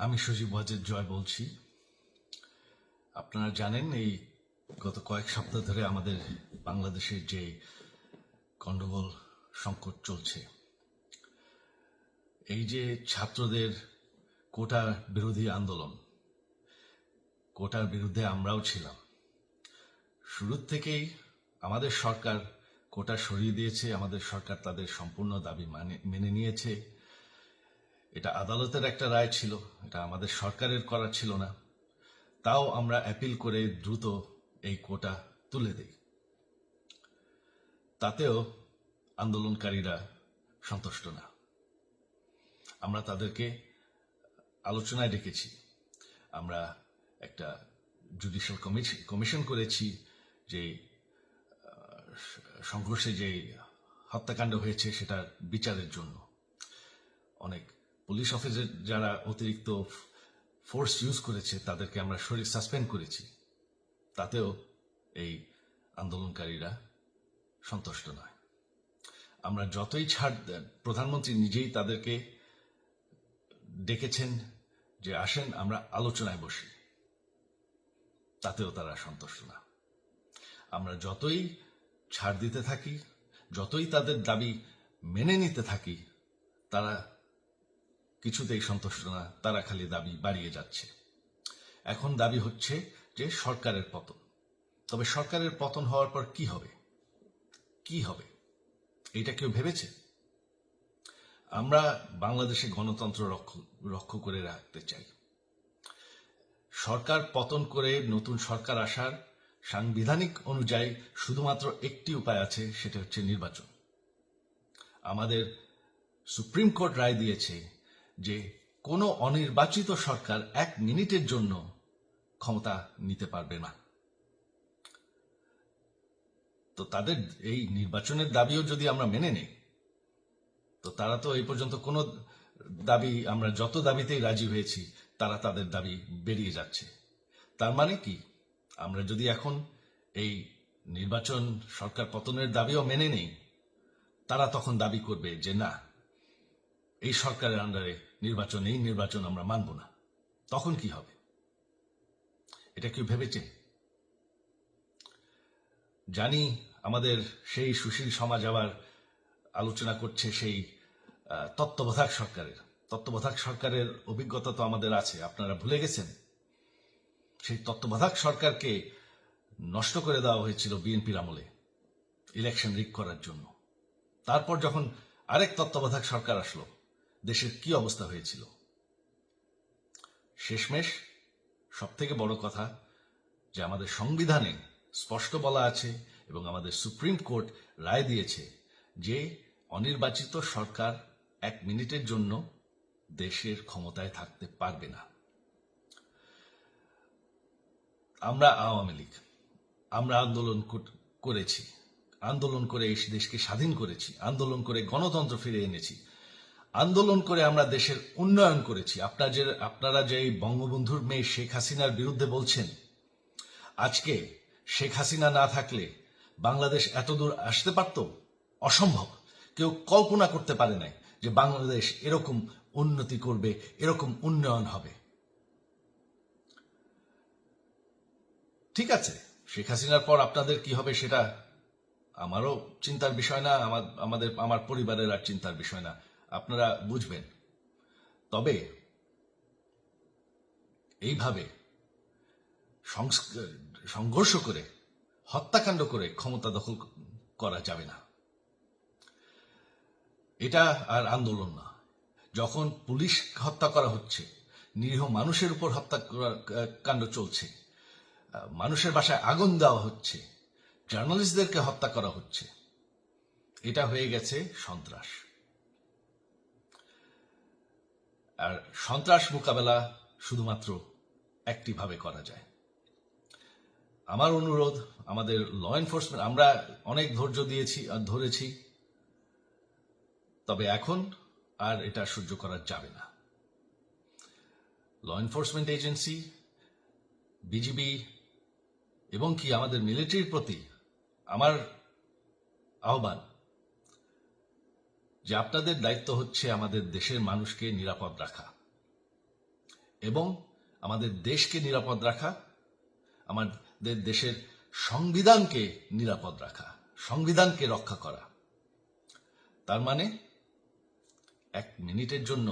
আমি সজীব ওয়াজেদ জয় বলছি। আপনারা জানেন এই গত কয়েক সপ্তাহ ধরে আমাদের বাংলাদেশের যে গন্ডগোল সংকট চলছে, এই যে ছাত্রদের কোটা বিরোধী আন্দোলন, কোটার বিরুদ্ধে আমরাও ছিলাম। শুরুর থেকেই আমাদের সরকার কোটা সরিয়ে দিয়েছে, আমাদের সরকার তাদের সম্পূর্ণ দাবি মেনে নিয়েছে। এটা আদালতের একটা রায় ছিল, এটা আমাদের সরকারের করা ছিল না। তাও আমরা অ্যাপিল করে দ্রুত এই কোটা তুলে দেই। তাতেও আন্দোলনকারীরা সন্তুষ্ট না। আমরা তাদেরকে আলোচনায় ডেকেছি, আমরা একটা জুডিশিয়াল কমিশন করেছি, যে সংঘর্ষে যে হত্যাকাণ্ড হয়েছে সেটার বিচারের জন্য। অনেক পুলিশ অফিসার যারা অতিরিক্ত ফোর্স ইউজ করেছে তাদেরকে আমরা সাসপেন্ড করেছি। তাতেও এই আন্দোলনকারীরা সন্তুষ্ট নয়। আমরা যতই ছাড় দেন, প্রধানমন্ত্রী নিজেই তাদেরকে ডেকেছেন যে আসেন আমরা আলোচনায় বসি, তাতেও তারা সন্তুষ্ট না। আমরা যতই ছাড় দিতে থাকি, যতই তাদের দাবি মেনে নিতে থাকি, তারা কিছুতেই সন্তুষ্ট না, তারা খালি দাবি বাড়িয়ে যাচ্ছে। এখন দাবি হচ্ছে যে সরকারের পতন। তবে সরকারের পতন হওয়ার পর কি হবে, কি হবে এটা কেউ ভেবেছে? আমরা বাংলাদেশে গণতন্ত্র রক্ষা করে রাখতে চাই। সরকার পতন করে নতুন সরকার আসার সাংবিধানিক অনুযায়ী শুধুমাত্র একটি উপায় আছে, সেটা হচ্ছে নির্বাচন। আমাদের সুপ্রিম কোর্ট রায় দিয়েছে যে কোনো অনির্বাচিত সরকার 1 মিনিটের জন্য ক্ষমতা নিতে পারবে না। তো তাদের এই নির্বাচনের দাবিও যদি আমরা মেনে নেই, তো তারা তো এই পর্যন্ত কোনো দাবি, আমরা যত দাবিতেই রাজি হয়েছি তারা তাদের দাবি বেরিয়ে যাচ্ছে। তার মানে কি, আমরা যদি এখন এই নির্বাচন, সরকার পতনের দাবিও মেনে নেই, তারা তখন দাবি করবে যে না, এই সরকারের আন্ডারে এই নির্বাচন আমরা মানব না। তখন কি হবে? এটা কেউ ভেবেছে? জানি আমাদের সেই সুশীল সমাজ আবার আলোচনা করছে সেই তত্ত্বাবধায়ক সরকারের অভিজ্ঞতা তো আমাদের আছে। আপনারা ভুলে গেছেন? সেই তত্ত্বাবধায়ক সরকারকে নষ্ট করে দেওয়া হয়েছিল বিএনপির আমলে ইলেকশন রিগ করার জন্য। তারপর যখন আরেক তত্ত্বাবধায়ক সরকার আসলো, দেশের কি অবস্থা হয়েছিল। শেষমেশ সব থেকে বড় কথা যে আমাদের সংবিধানে স্পষ্ট বলা আছে এবং আমাদের সুপ্রিম কোর্ট রায় দিয়েছে যে অনির্বাচিত সরকার 1 মিনিটের জন্য দেশের ক্ষমতায় থাকতে পারবে না। আমরা আওয়ামী লীগ, আমরা আন্দোলন করেছি, আন্দোলন করে এই দেশকে স্বাধীন করেছি, আন্দোলন করে গণতন্ত্র ফিরে এনেছি, আন্দোলন করে আমরা দেশের উন্নয়ন করেছি। আপনারা যে বঙ্গবন্ধুর মেয়ে শেখ হাসিনার বিরুদ্ধে বলছেন, আজকে শেখ হাসিনা না থাকলে বাংলাদেশ এতদূর আসতে পারত? অসম্ভব। কেউ কল্পনা করতে পারে নাই যে বাংলাদেশ এরকম উন্নতি করবে, এরকম উন্নয়ন হবে। ঠিক আছে, শেখ হাসিনার পর আপনাদের কি হবে সেটা আমারও চিন্তার বিষয় না, আমার পরিবারের আর চিন্তার বিষয় না, আপনারা বুঝবেন। তবে এইভাবে সংঘর্ষ করে, হত্যাকাণ্ড করে ক্ষমতা দখল করা যাবে না। এটা আর আন্দোলন না। যখন পুলিশ হত্যা করা হচ্ছে, নিরীহ মানুষের উপর হত্যাকাণ্ড চলছে, মানুষের বাসায় আগুন দেওয়া হচ্ছে, জার্নালিস্টদেরকে হত্যা করা হচ্ছে, এটা হয়ে গেছে সন্ত্রাস। আর সন্ত্রাস মোকাবেলা শুধুমাত্র একটি ভাবে করা যায়। আমার অনুরোধ, আমাদের ল এনফোর্সমেন্ট, আমরা অনেক ধৈর্য ধরেছি, তবে এখন আর এটা সহ্য করা যাবে না। ল এনফোর্সমেন্ট এজেন্সি, বিজিবি এবং কি আমাদের মিলিটারির প্রতি আমার আহ্বান যে আপনাদের দায়িত্ব হচ্ছে আমাদের দেশের মানুষকে নিরাপদ রাখা। এবং আমাদের দেশকে নিরাপদ রাখা, আমাদের দেশের সংবিধানকে নিরাপদ রাখা, সংবিধানকে রক্ষা করা। তার মানে 1 মিনিটের জন্য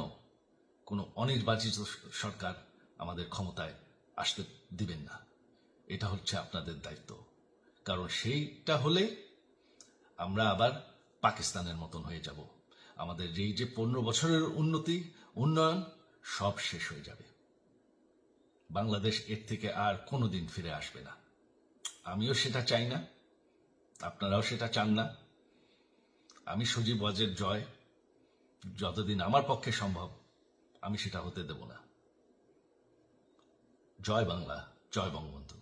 কোনো অনির্বাচিত সরকার আমাদের ক্ষমতায় আসতে দিবেন না। এটা হচ্ছে আপনাদের দায়িত্ব, কারণ সেইটা হলে আমরা আবার পাকিস্তানের মতন হয়ে যাব। আমাদের এই যে 15 বছরের উন্নয়ন সব শেষ হয়ে যাবে। বাংলাদেশ এর থেকে আর কোনোদিন ফিরে আসবে না। আমিও সেটা চাই না, আপনারাও সেটা চান না। আমি সজীব ওয়াজের জয় যতদিন আমার পক্ষে সম্ভব আমি সেটা হতে দেব না। জয় বাংলা, জয় বঙ্গবন্ধু।